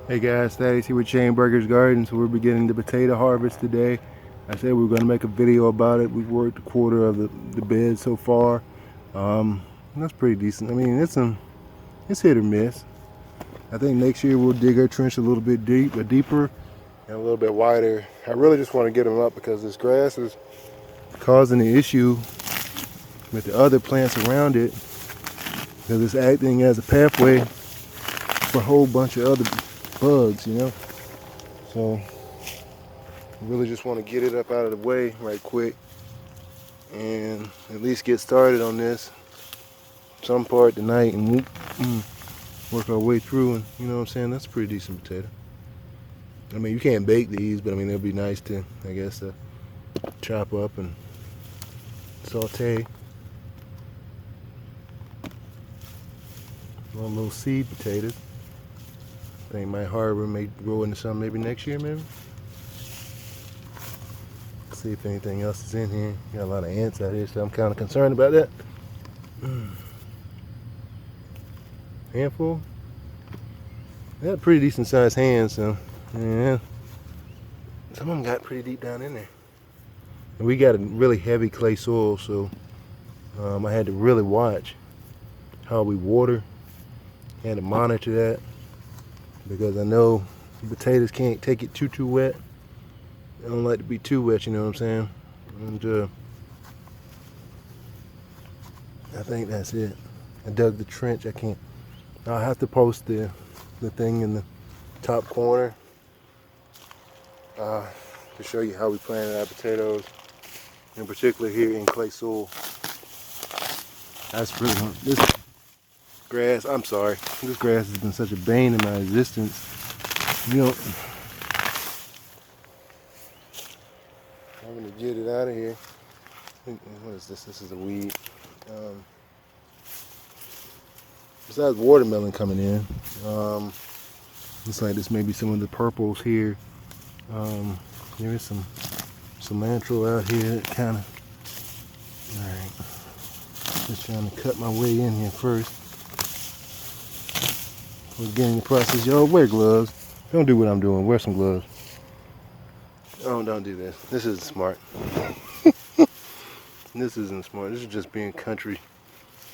Hey guys, Thaddeus here with Chainburgers Gardens. We're beginning the potato harvest today. I said we were going to make a video about it. We've worked a quarter of the bed so far. That's pretty decent. I mean, it's hit or miss. I think next year we'll dig our trench a little bit deeper and a little bit wider. I really just want to get them up because this grass is causing the issue with the other plants around it because it's acting as a pathway for a whole bunch of other bugs, you know. So I really just want to get it up out of the way right quick and at least get started on this some part tonight and work our way through. And you know what I'm saying, that's a pretty decent potato. I mean, you can't bake these, but I mean, they'll be nice to, I guess, to chop up and saute. One little seed potatoes. I think my harbor may grow into something maybe next year, maybe. See if anything else is in here. Got a lot of ants out here, so I'm kind of concerned about that. Handful. They had pretty decent sized hands, so yeah. Some of them got pretty deep down in there. And we got a really heavy clay soil, so I had to really watch how we water. I had to monitor that because I know potatoes can't take it too wet. They don't like to be too wet, you know what I'm saying? And I think that's it. I dug the trench. I'll have to post the thing in the top corner to show you how we planted our potatoes, in particular here in clay soil. That's really this grass. I'm sorry, this grass has been such a bane in my existence. You know, I'm gonna get it out of here. What is this? This is a weed. Besides watermelon coming in, looks like this may be some of the purples here. There is some cilantro out here, kind of. All right, just trying to cut my way in here first. We're getting the process. Y'all wear gloves. Don't do what I'm doing. Wear some gloves. Oh, don't do this. This isn't smart. This isn't smart. This is just being country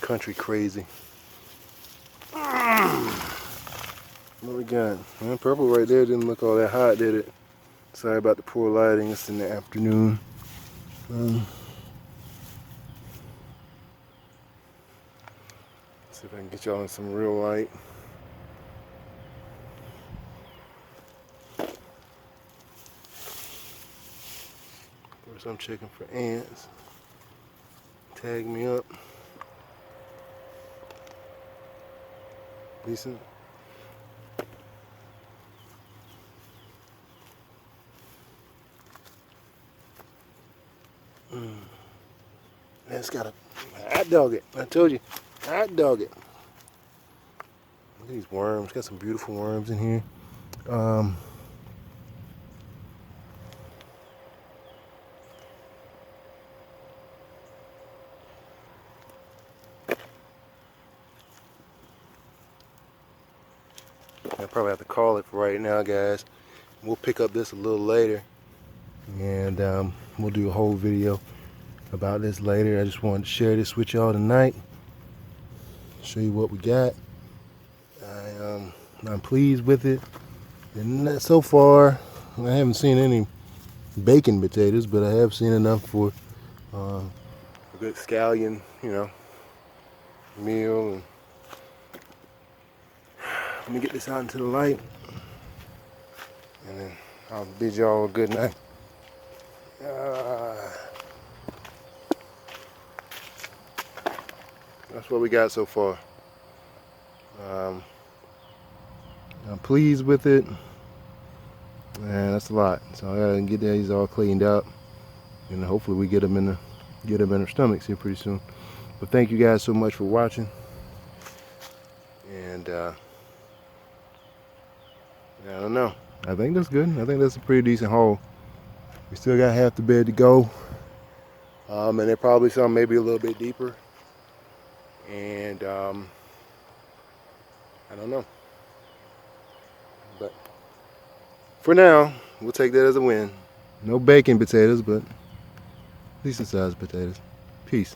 crazy. What we got? Well, purple right there didn't look all that hot, did it? Sorry about the poor lighting. It's in the afternoon. See if I can get y'all in some real light. First, I'm checking for ants. Tag me up. Decent. It's got a hot dog it. I told you, hot dog it. Look at these worms. Got some beautiful worms in here. I probably have to call it for right now, guys. We'll pick up this a little later, and we'll do a whole video about this later. I just wanted to share this with y'all tonight, show you what we got. I'm pleased with it, and so far I haven't seen any baking potatoes, but I have seen enough for a good scallion, you know, meal. And let me get this out into the light, and then I'll bid y'all a good night. That's what we got so far. I'm pleased with it, and that's a lot. So I gotta get these all cleaned up, and hopefully we get them in our stomachs here pretty soon. But thank you guys so much for watching, and I don't know. I think that's good. I think that's a pretty decent haul. We still got half the bed to go, and there probably some maybe a little bit deeper, and I don't know. But for now, we'll take that as a win. No baking potatoes, but decent sized potatoes. Peace.